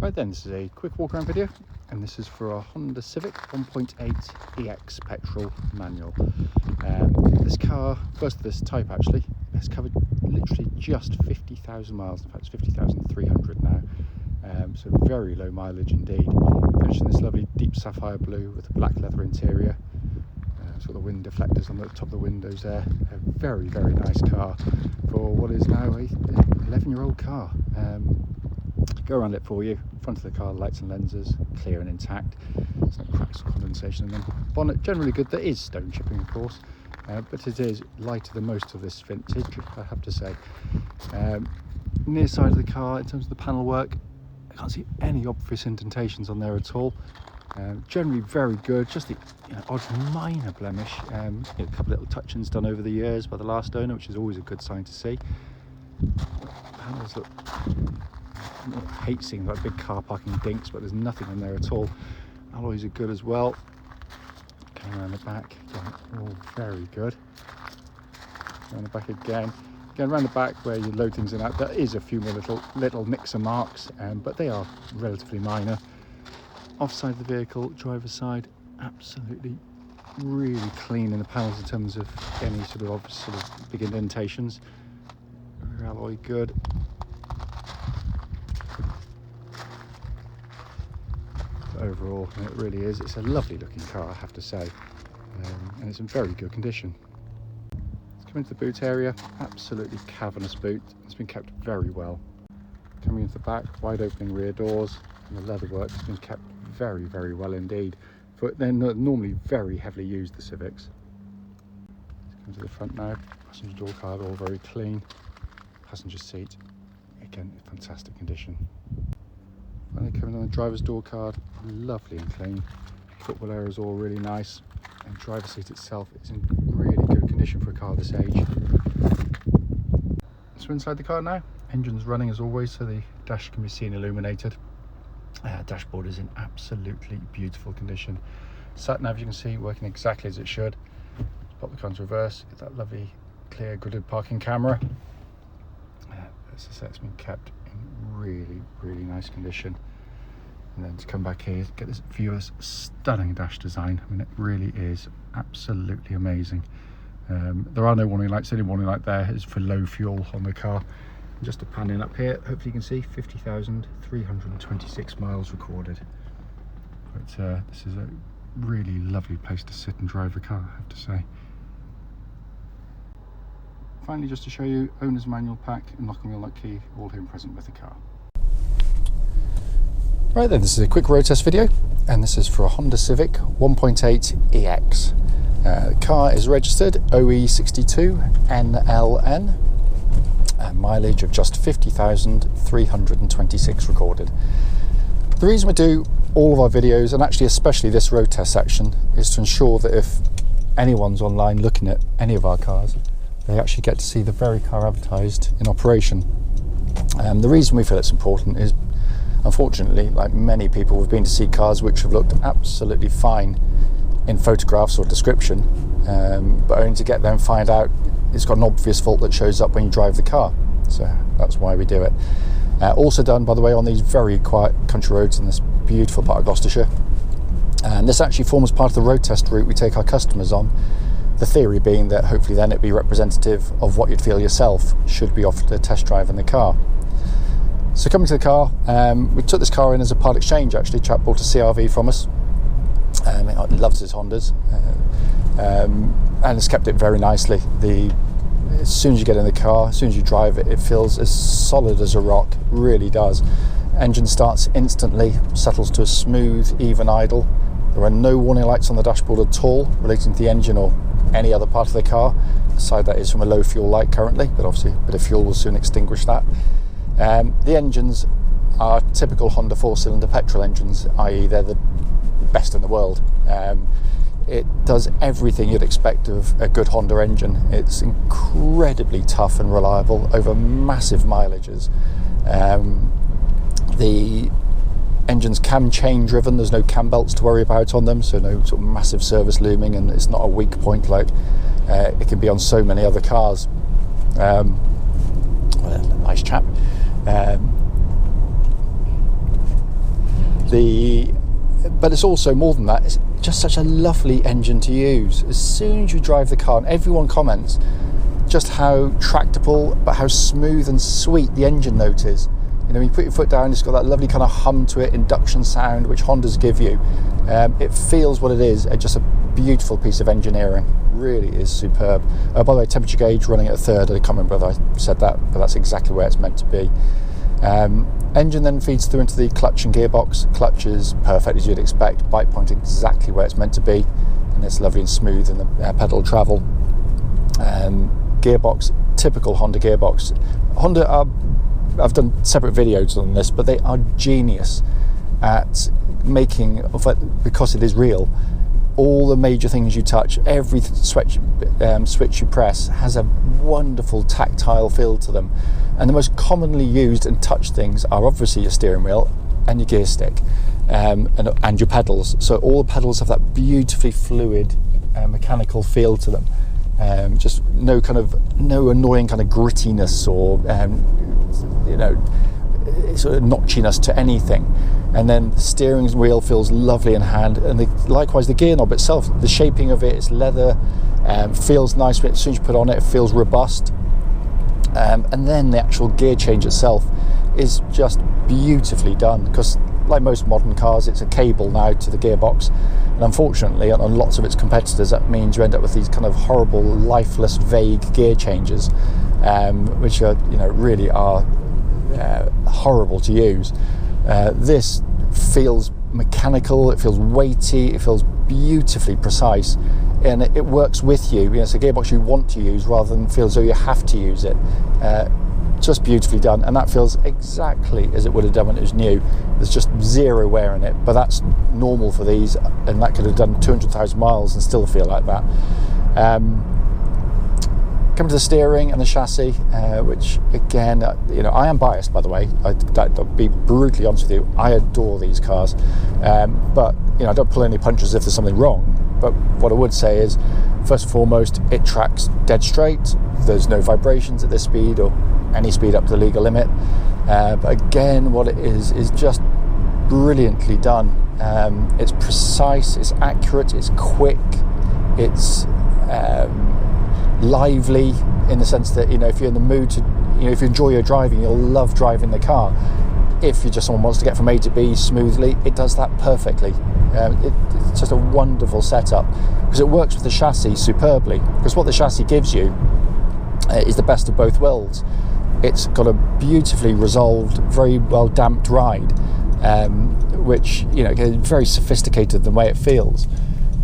Right then, this is a quick walk around video, and this is for a Honda Civic 1.8 EX petrol manual. This car, first of this type actually, has covered literally just 50,000 miles. In fact, it's 50,300 now. So very low mileage indeed. Finished in this lovely deep sapphire blue with a black leather interior. It's got the wind deflectors on the top of the windows there. A very, very nice car for what is now a 11-year-old car. Go around it for you. Front of the car, lights and lenses, clear and intact. There's no cracks or condensation in them. Bonnet, generally good. There is stone chipping, of course, but it is lighter than most of this vintage, I have to say. Near side of the car, in terms of the panel work, I can't see any obvious indentations on there at all. Generally very good, just the odd minor blemish. A couple of little touch-ins done over the years by the last owner, which is always a good sign to see. Panels look, I hate seeing like big car parking dinks, but there's nothing on there at all. Alloys are good as well. Coming around the back, again, all very good. Around the back again. Again, around the back where you load things in, there is a few more little nicks and marks, but they are relatively minor. Offside of the vehicle, driver's side, absolutely really clean in the panels in terms of any sort of big indentations. Rear alloy good. But overall, it really is. It's a lovely looking car, I have to say, and it's in very good condition. Let's come into the boot area. Absolutely cavernous boot. It's been kept very well. Coming into the back, wide opening rear doors, and the leatherwork has been kept very, very well indeed. But they're normally very heavily used, the Civics. Let's come to the front now. Passenger door card, all very clean. Passenger seat, again, in fantastic condition. Finally coming on the driver's door card, lovely and clean. Footwell area is all really nice, and driver's seat itself is in really good condition for a car this age. So inside the car now, engine's running as always, so the dash can be seen illuminated. Dashboard is in absolutely beautiful condition. Sat nav, you can see, working exactly as it should. Pop the car into reverse, get that lovely clear gridded parking camera. As I say, it's been kept in really, really nice condition. And then to come back here, get this view of this stunning dash design. I mean, it really is absolutely amazing. There are no warning lights. The only warning light there is for low fuel on the car. And just to pan in up here, hopefully you can see 50,326 miles recorded. But this is a really lovely place to sit and drive a car, I have to say. Finally, just to show you, owner's manual pack and locking wheel nut key, all here and present with the car. Right then, this is a quick road test video, and this is for a Honda Civic 1.8 EX. The car is registered OE62NLN, mileage of just 50,326 recorded. The reason we do all of our videos, and actually especially this road test section, is to ensure that if anyone's online looking at any of our cars, they actually get to see the very car advertised in operation. The reason we feel it's important is, unfortunately, like many people, we've been to see cars which have looked absolutely fine in photographs or description, but only to get there and find out it's got an obvious fault that shows up when you drive the car. So that's why we do it. Also done, by the way, on these very quiet country roads in this beautiful part of Gloucestershire. And this actually forms part of the road test route we take our customers on. The theory being that hopefully then it'd be representative of what you'd feel yourself should be offered a test drive in the car. So coming to the car, we took this car in as a part exchange actually. Chap bought a CR-V from us. He loves his Hondas, and has kept it very nicely. As soon as you get in the car, as soon as you drive it, it feels as solid as a rock, really does. Engine starts instantly, settles to a smooth, even idle. There are no warning lights on the dashboard at all relating to the engine or any other part of the car. Aside that is from a low fuel light currently, but obviously a bit of fuel will soon extinguish that. The engines are typical Honda 4-cylinder petrol engines, i.e. they're the best in the world. It does everything you'd expect of a good Honda engine. It's incredibly tough and reliable over massive mileages. The engine's cam chain driven, there's no cam belts to worry about on them, so no sort of massive service looming, and it's not a weak point like it can be on so many other cars. Well, nice chap. But it's also more than that. It's just such a lovely engine to use. As soon as you drive the car, and everyone comments just how tractable but how smooth and sweet the engine note is. You know, when you put your foot down, it's got that lovely kind of hum to it, induction sound, which Hondas give you. It feels what it is, just a beautiful piece of engineering. Really is superb. By the way, temperature gauge running at a third. I can't remember whether I said that, but that's exactly where it's meant to be. Engine then feeds through into the clutch and gearbox. Clutch is perfect as you'd expect. Bike point exactly where it's meant to be, and it's lovely and smooth in the pedal travel. Gearbox, typical Honda gearbox. Honda are, I've done separate videos on this, but they are genius at making, because it is real, all the major things you touch, every switch you press has a wonderful tactile feel to them. And the most commonly used and touched things are obviously your steering wheel and your gear stick, and your pedals. So all the pedals have that beautifully fluid mechanical feel to them. Just no annoying kind of grittiness or sort of notchiness to anything. And then the steering wheel feels lovely in hand, and likewise the gear knob itself, the shaping of it, it's leather, feels nice, but as soon as you put on it, it feels robust. And then the actual gear change itself is just beautifully done, because like most modern cars, it's a cable now to the gearbox, and unfortunately on lots of its competitors that means you end up with these kind of horrible, lifeless, vague gear changes, which are, really are horrible to use. This feels mechanical, it feels weighty, it feels beautifully precise, and it works with you. It's a gearbox you want to use rather than feel as though you have to use it. Just beautifully done, and that feels exactly as it would have done when it was new. There's just zero wear in it, but that's normal for these, and that could have done 200,000 miles and still feel like that. Come to the steering and the chassis, which again, I am biased, by the way. I'll be brutally honest with you. I adore these cars, but I don't pull any punches if there's something wrong. But what I would say is, first and foremost, it tracks dead straight. There's no vibrations at this speed or any speed up to the legal limit. But again, what it is just brilliantly done. It's precise, it's accurate, it's quick, it's lively, in the sense that if you're in the mood to, if you enjoy your driving, you'll love driving the car. If you're just someone who wants to get from A to B smoothly, it does that perfectly. It's just a wonderful setup, because it works with the chassis superbly, because what the chassis gives you is the best of both worlds. It's got a beautifully resolved, very well damped ride, which is very sophisticated in the way it feels.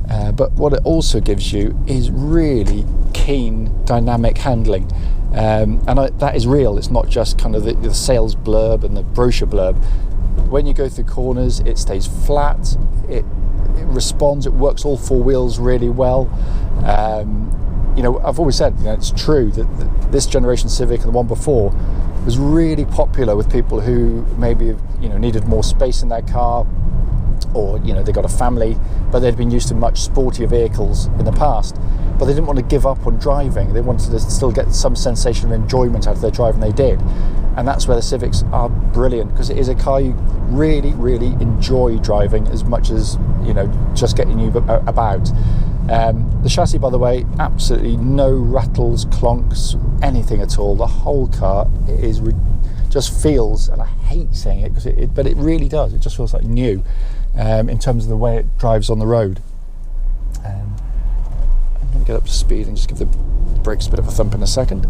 But what it also gives you is really keen, dynamic handling, and that is real. It's not just kind of the sales blurb and the brochure blurb. When you go through corners, it stays flat, it responds, it works all four wheels really well. I've always said, it's true that this generation Civic and the one before was really popular with people who maybe needed more space in their car, or they got a family, but they'd been used to much sportier vehicles in the past, but they didn't want to give up on driving. They wanted to still get some sensation of enjoyment out of their driving. They did, and that's where the Civics are brilliant, because it is a car you really, really enjoy driving as much as just getting you about. The chassis, by the way, absolutely no rattles, clonks, anything at all. The whole car is just feels, and I hate saying it, but it really does. It just feels like new in terms of the way it drives on the road. I'm going to get up to speed and just give the brakes a bit of a thump in a second.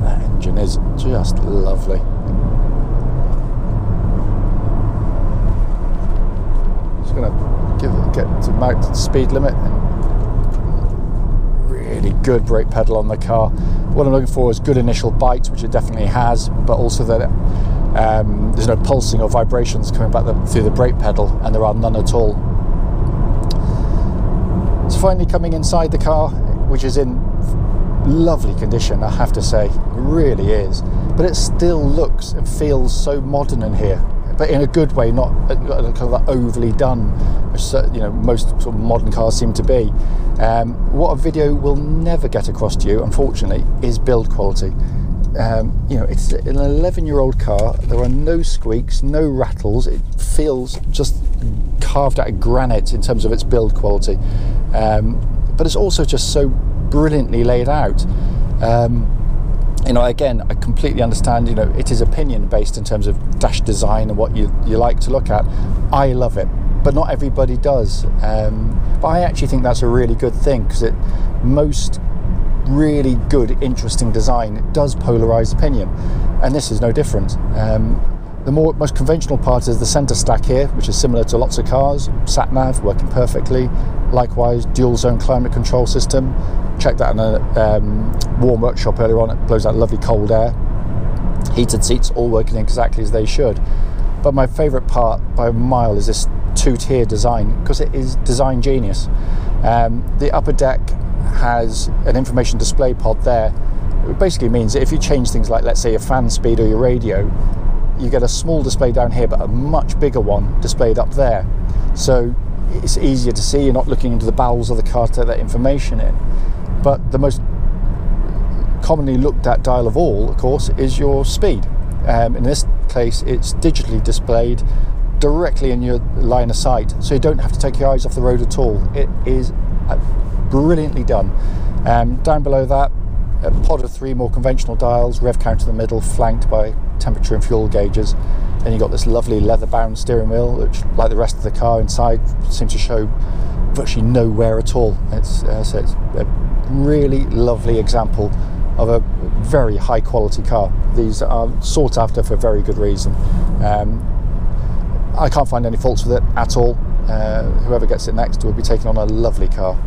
That engine is just lovely. Just going to get to the speed limit, and really good brake pedal on the car. What I'm looking for is good initial bites, which it definitely has, but also that there's no pulsing or vibrations coming back through the brake pedal, and there are none at all. So finally coming inside the car, which is in lovely condition, I have to say, it really is, but it still looks and feels so modern in here, but in a good way, not kind of overly done, which most sort of modern cars seem to be. What a video will never get across to you, unfortunately, is build quality. You know, it's an 11-year-old car. There are no squeaks, no rattles. It feels just carved out of granite in terms of its build quality. But it's also just so brilliantly laid out. You know, again, I completely understand, you know, it is opinion based in terms of dash design and what you like to look at. I love it, but not everybody does. But I actually think that's a really good thing, because most really good, interesting design does polarize opinion, and this is no different. The most conventional part is the center stack here, which is similar to lots of cars. Sat nav working perfectly. Likewise, dual zone climate control system. Checked that in a warm workshop earlier on. It blows out lovely cold air. Heated seats, all working exactly as they should. But my favorite part by a mile is this two-tier design, because it is design genius. The upper deck has an information display pod there. It basically means that if you change things like, let's say, your fan speed or your radio, you get a small display down here, but a much bigger one displayed up there. So it's easier to see. You're not looking into the bowels of the car to take that information in. But the most commonly looked at dial of all, of course, is your speed. In this case, it's digitally displayed directly in your line of sight, so you don't have to take your eyes off the road at all. It is brilliantly done. Down below that, a pod of 3 more conventional dials, rev counter in the middle, flanked by temperature and fuel gauges. Then you've got this lovely leather-bound steering wheel, which, like the rest of the car inside, seems to show virtually no wear at all. It's a really lovely example of a very high-quality car. These are sought after for very good reason. I can't find any faults with it at all. Whoever gets it next will be taking on a lovely car.